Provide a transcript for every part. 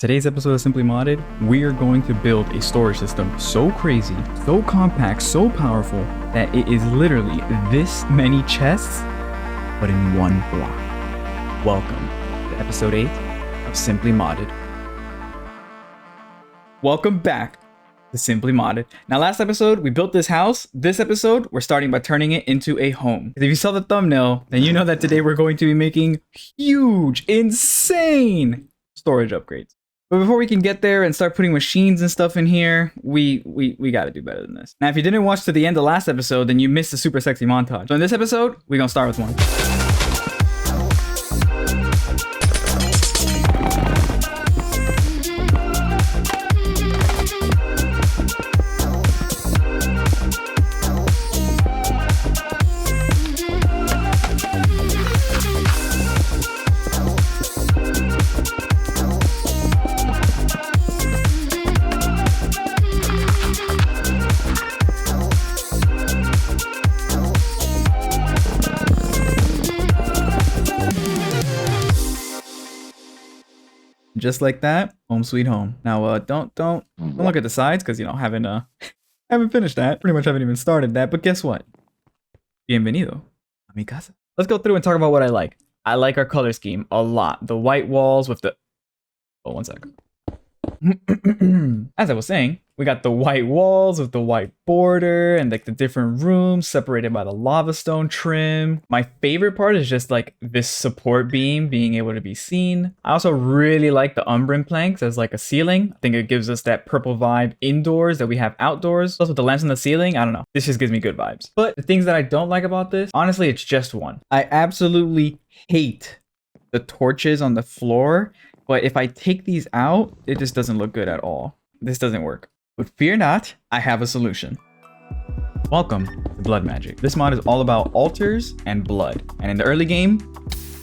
Today's episode of Simply Modded, we are going to build a storage system so crazy, so compact, so powerful, that it is literally this many chests, but in one block. Welcome to episode 8 of Simply Modded. Welcome back to Simply Modded. Now, last episode, we built this house. This episode, we're starting by turning it into a home. If you saw the thumbnail, then you know that today we're going to be making huge, insane storage upgrades. But before we can get there and start putting machines and stuff in here, we got to do better than this. Now, if you didn't watch to the end of last episode, then you missed a super sexy montage. So in this episode, we're going to start with one. Just like that, home sweet home. Now, don't look at the sides because haven't finished that. Pretty much haven't even started that. But guess what? Bienvenido a mi casa. Let's go through and talk about what I like. I like our color scheme a lot. The white walls with the one second. As I was saying, we got the white walls with the white border and like the different rooms separated by the lava stone trim. My favorite part is just like this support beam being able to be seen. I also really like the umbrin planks as like a ceiling. I think it gives us that purple vibe indoors that we have outdoors. Plus with the lamps on the ceiling, I don't know. This just gives me good vibes. But the things that I don't like about this, honestly, it's just one. I absolutely hate the torches on the floor. But if I take these out, it just doesn't look good at all. This doesn't work. But fear not, I have a solution. Welcome to Blood Magic. This mod is all about altars and blood. And in the early game,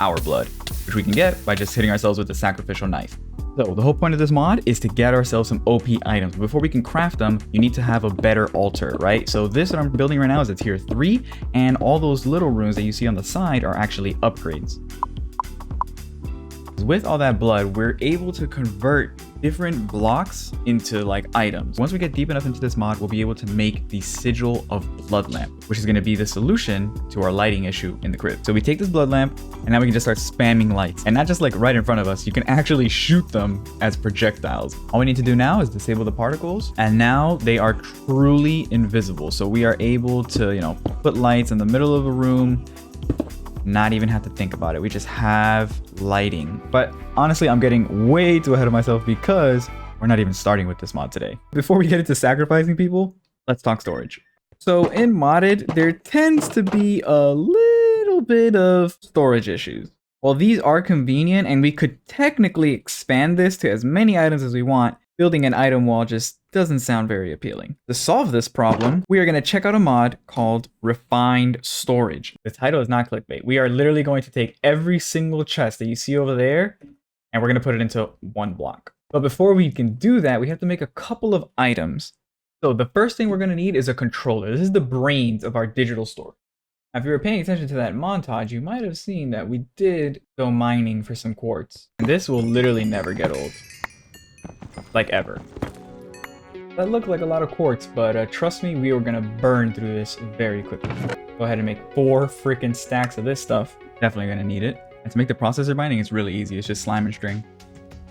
our blood, which we can get by just hitting ourselves with a sacrificial knife. So the whole point of this mod is to get ourselves some OP items. Before we can craft them, you need to have a better altar, right? So this that I'm building right now is a tier 3, and all those little runes that you see on the side are actually upgrades. With all that blood, we're able to convert different blocks into like items. Once we get deep enough into this mod, we'll be able to make the sigil of blood lamp, which is going to be the solution to our lighting issue in the crib. So we take this blood lamp and now we can just start spamming lights, and not just like right in front of us. You can actually shoot them as projectiles. All we need to do now is disable the particles, and now they are truly invisible. So we are able to, put lights in the middle of a room, not even have to think about it. We just have lighting. But honestly, I'm getting way too ahead of myself because we're not even starting with this mod today. Before we get into sacrificing people, let's talk storage. So in modded, there tends to be a little bit of storage issues. While these are convenient and we could technically expand this to as many items as we want, building an item wall just doesn't sound very appealing. To solve this problem, we are going to check out a mod called Refined Storage. The title is not clickbait. We are literally going to take every single chest that you see over there, and we're going to put it into one block. But before we can do that, we have to make a couple of items. So the first thing we're going to need is a controller. This is the brains of our digital store. Now, if you were paying attention to that montage, you might have seen that we did go mining for some quartz. And this will literally never get old. Like ever. That looked like a lot of quartz, but trust me, we are gonna burn through this very quickly. Go ahead and make 4 freaking stacks of this stuff. Definitely gonna need it. And to make the processor binding, it's really easy. It's just slime and string.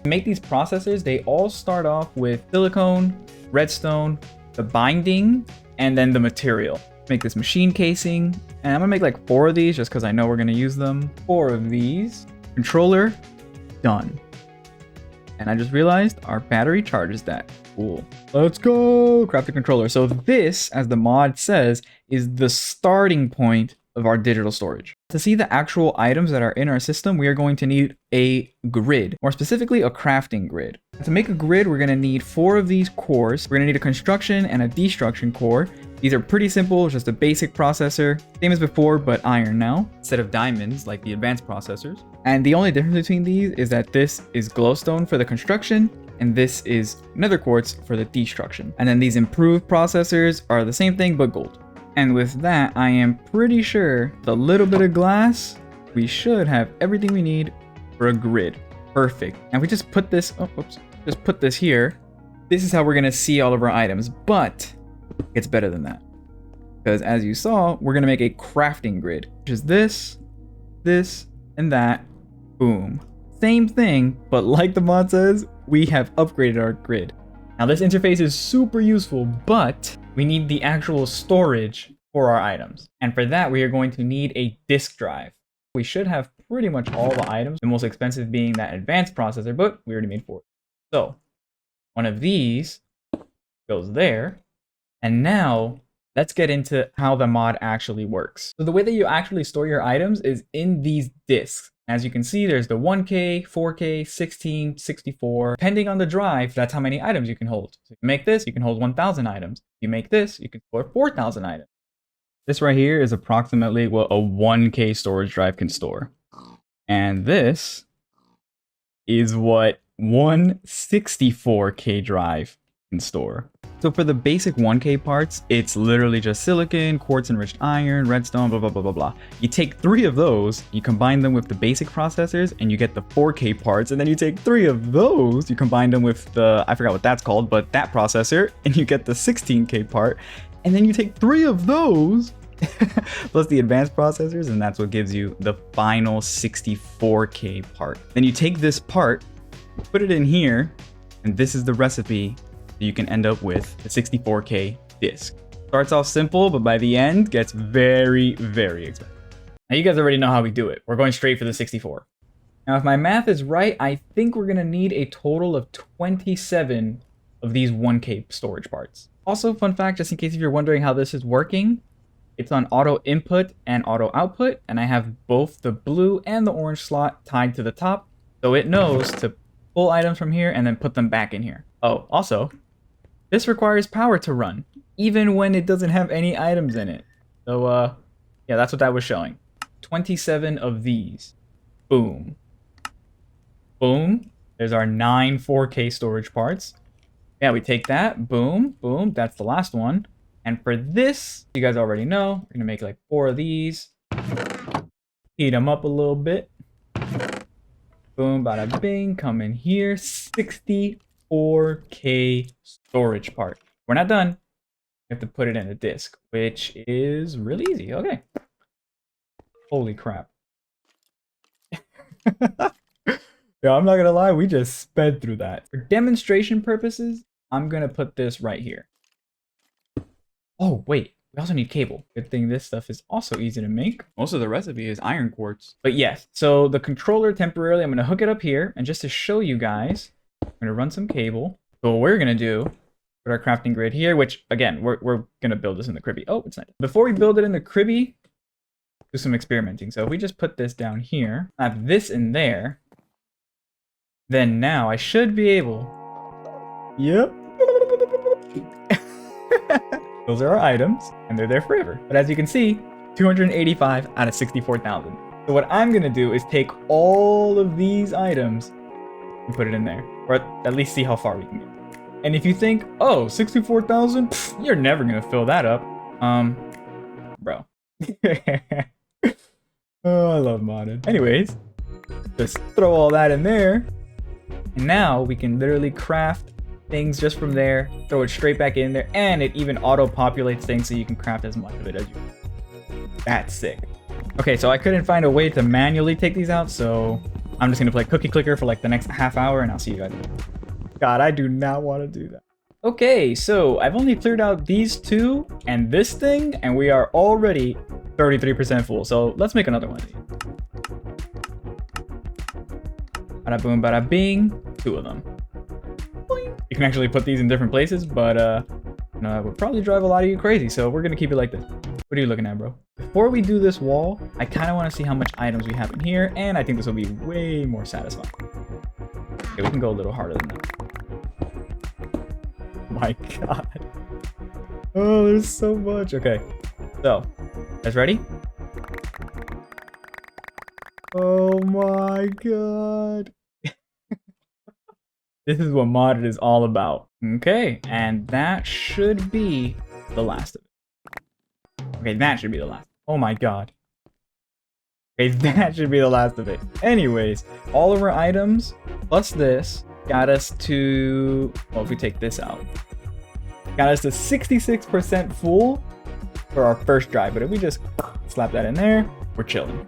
To make these processors, they all start off with silicone, redstone, the binding, and then the material. Make this machine casing, and I'm gonna make like 4 of these just because I know we're gonna use them. 4 of these. Controller, done. And I just realized our battery charges that. Cool. Let's go! Craft the controller. So this, as the mod says, is the starting point of our digital storage. To see the actual items that are in our system, we are going to need a grid. More specifically, a crafting grid. To make a grid, we're going to need 4 of these cores. We're going to need a construction and a destruction core. These are pretty simple, just a basic processor. Same as before, but iron now, instead of diamonds like the advanced processors. And the only difference between these is that this is glowstone for the construction, and this is nether quartz for the destruction. And then these improved processors are the same thing, but gold. And with that, I am pretty sure the little bit of glass, we should have everything we need for a grid. Perfect. And we just put this, oh, whoops. just put this here. This is how we're gonna see all of our items, but it's better than that. Because as you saw, we're gonna make a crafting grid, which is this, this, and that. Boom. Same thing, but like the mod says, we have upgraded our grid. Now this interface is super useful, but we need the actual storage for our items. And for that, we are going to need a disk drive. We should have pretty much all the items, the most expensive being that advanced processor, but we already made 4. So one of these goes there. And now let's get into how the mod actually works. So the way that you actually store your items is in these disks. As you can see, there's the 1K, 4K, 16, 64. Depending on the drive, that's how many items you can hold. So if you make this, you can hold 1,000 items. If you make this, you can store 4,000 items. This right here is approximately what a 1K storage drive can store. And this is what 164K drive can store. So for the basic 1K parts, it's literally just silicon, quartz enriched iron, redstone, blah, blah, blah, blah, blah. You take 3 of those, you combine them with the basic processors, and you get the 4K parts, and then you take 3 of those, you combine them with the, I forgot what that's called, but that processor, and you get the 16K part, and then you take 3 of those, plus the advanced processors, and that's what gives you the final 64K part. Then you take this part, put it in here, and this is the recipe you can end up with the 64K disc. Starts off simple, but by the end gets very, very expensive. Now you guys already know how we do it. We're going straight for the 64. Now if my math is right, I think we're gonna need a total of 27 of these 1K storage parts. Also, fun fact, just in case if you're wondering how this is working, it's on auto input and auto output, and I have both the blue and the orange slot tied to the top, so it knows to pull items from here and then put them back in here. Oh, also, this requires power to run, even when it doesn't have any items in it. So, yeah, that's what that was showing. 27 of these. Boom. Boom. There's our 9 4K storage parts. Yeah, we take that. Boom. Boom. That's the last one. And for this, you guys already know, we're going to make like 4 of these. Heat them up a little bit. Boom, bada bing, come in here. 64K storage part. We're not done. We have to put it in a disk, which is really easy. Okay. Holy crap. Yeah, I'm not gonna lie, we just sped through that. For demonstration purposes, I'm gonna put this right here. Oh, wait. We also need cable. Good thing this stuff is also easy to make. Most of the recipe is iron quartz. But yes, so the controller temporarily, I'm going to hook it up here. And just to show you guys, I'm going to run some cable. So what we're going to do, put our crafting grid here, which again, we're going to build this in the cribby. Oh, it's nice. Before we build it in the cribby, do some experimenting. So if we just put this down here, have this in there, then now I should be able... Yep. Those are our items, and they're there forever. But as you can see, 285 out of 64,000. So what I'm gonna do is take all of these items and put it in there, or at least see how far we can get. And if you think, oh, 64,000, you're never gonna fill that up. Bro. Oh, I love modded. Anyways, just throw all that in there, and now we can literally craft things just from there, throw it straight back in there, and it even auto-populates things so you can craft as much of it as you want. That's sick. Okay, so I couldn't find a way to manually take these out, so I'm just gonna play cookie clicker for like the next half hour, and I'll see you guys later. God, I do not want to do that. Okay, so I've only cleared out these 2 and this thing, and we are already 33% full, so let's make another one of these. Bada boom, bada bing, 2 of them. You can actually put these in different places, but you know, that would probably drive a lot of you crazy, so we're gonna keep it like this. What are you looking at, bro? Before we do this wall, I kind of want to see how much items we have in here, and I think this will be way more satisfying. Okay, we can go a little harder than that. My God. Oh, there's so much. Okay, so, guys ready? Oh my God. This is what modded is all about. Okay, and that should be the last of it. Okay, that should be the last. Oh my God. Okay, that should be the last of it. Anyways, all of our items, plus this, got us to, well, if we take this out, got us to 66% full for our first drive. But if we just slap that in there, we're chilling.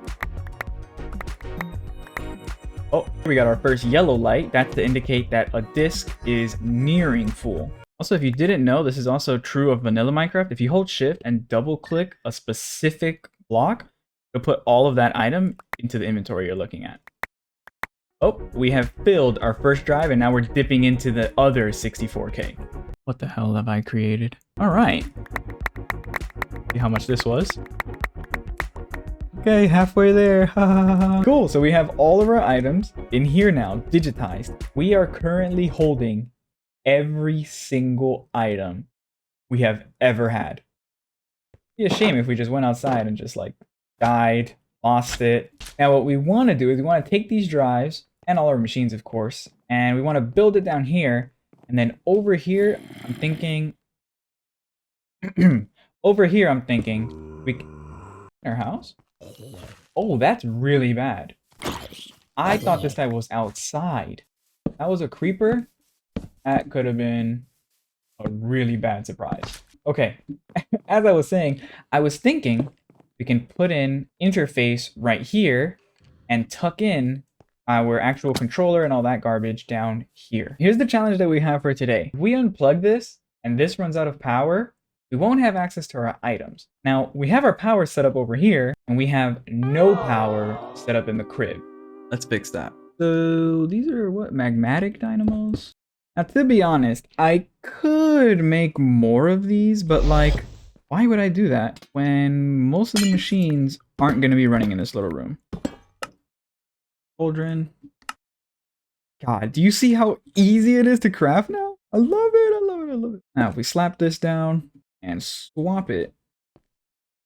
Oh, we got our first yellow light. That's to indicate that a disk is nearing full. Also, if you didn't know, this is also true of vanilla Minecraft. If you hold shift and double click a specific block, you'll put all of that item into the inventory you're looking at. Oh, we have filled our first drive and now we're dipping into the other 64K. What the hell have I created? All right. See how much this was? Okay, halfway there. Cool, so we have all of our items in here now, digitized. We are currently holding every single item we have ever had. It'd be a shame if we just went outside and just like died, lost it. Now what we want to do is we want to take these drives and all our machines, of course, and we want to build it down here. And then over here, I'm thinking, we our house. Oh, that's really bad. I thought this guy was outside. That was a creeper. That could have been a really bad surprise. Okay, as I was saying, I was thinking we can put in interface right here and tuck in our actual controller and all that garbage down here. Here's the challenge that we have for today. If we unplug this and this runs out of power, we won't have access to our items. Now, we have our power set up over here, and we have no power set up in the crib. Let's fix that. So these are what, magmatic dynamos? Now, to be honest, I could make more of these, but like, why would I do that when most of the machines aren't going to be running in this little room? Cauldron. God, do you see how easy it is to craft now? I love it, I love it, I love it. Now, if we slap this down and swap it,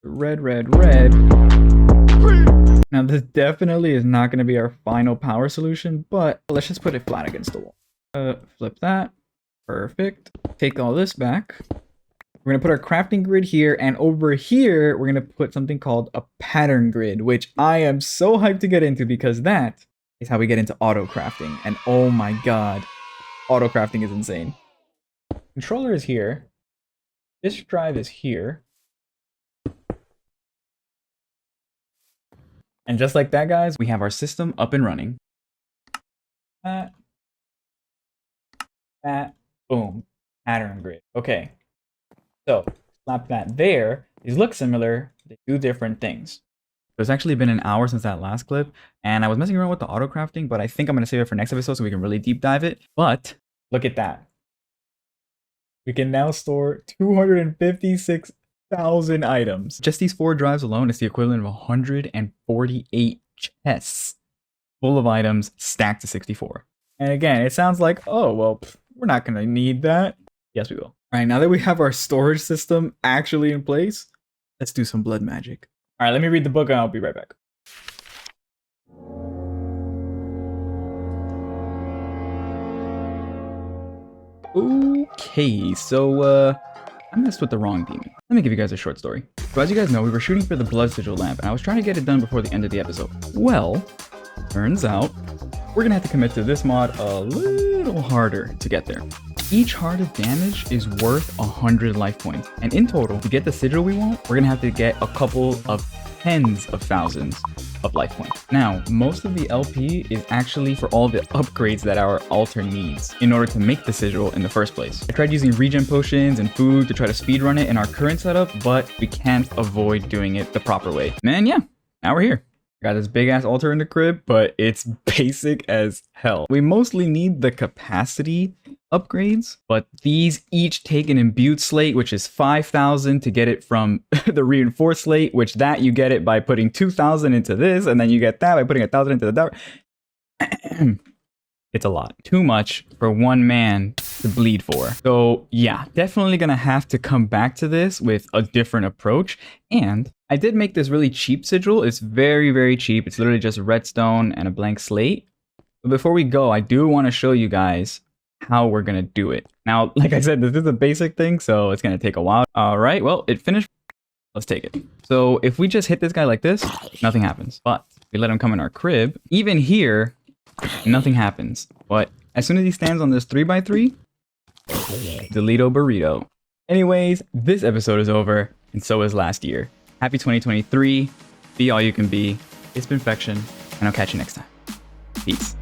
red, red, red. Now, this definitely is not going to be our final power solution, but let's just put it flat against the wall. Flip that. Perfect. Take all this back. We're going to put our crafting grid here, and over here, we're going to put something called a pattern grid, which I am so hyped to get into because that is how we get into auto crafting. And oh my god, auto crafting is insane. Controller is here. This drive is here. And just like that, guys, we have our system up and running. That, boom, pattern grid. Okay. So, slap that there. These look similar, they do different things. It's actually been an hour since that last clip, and I was messing around with the auto crafting, but I think I'm going to save it for next episode so we can really deep dive it. But, look at that. We can now store 256,000 items. Just these 4 drives alone is the equivalent of 148 chests full of items stacked to 64. And again, it sounds like, oh, well, we're not going to need that. Yes, we will. All right, now that we have our storage system actually in place, let's do some blood magic. All right, let me read the book and I'll be right back. Okay, so I messed with the wrong demon. Let me give you guys a short story. So as you guys know, we were shooting for the blood sigil lamp and I was trying to get it done before the end of the episode. Well, turns out we're gonna have to commit to this mod a little harder to get there. Each heart of damage is worth 100 life points, and in total, to get the sigil we want, we're gonna have to get a couple of tens of thousands of life points. Now, most of the LP is actually for all the upgrades that our altar needs in order to make the sigil in the first place. I tried using regen potions and food to try to speedrun it in our current setup, but we can't avoid doing it the proper way. Man, yeah, now we're here. Got this big ass altar in the crib, but it's basic as hell. We mostly need the capacity upgrades, but these each take an imbued slate, which is 5,000 to get it from the reinforced slate, which that you get it by putting 2,000 into this, and then you get that by putting 1,000 into the dark. It's a lot. Too much for one man to bleed for. So yeah, definitely gonna have to come back to this with a different approach. And I did make this really cheap sigil. It's very, very cheap. It's literally just redstone and a blank slate. But before we go, I do want to show you guys how we're gonna do it. Now, like I said, this is a basic thing, so it's gonna take a while. All right, well, it finished. Let's take it. So if we just hit this guy like this, nothing happens. But we let him come in our crib. Even here, nothing happens. But As soon as he stands on this 3x3, Delito burrito. Anyways, this episode is over, and so is last year. Happy 2023. Be all you can be. It's been Fection, and I'll catch you next time. Peace.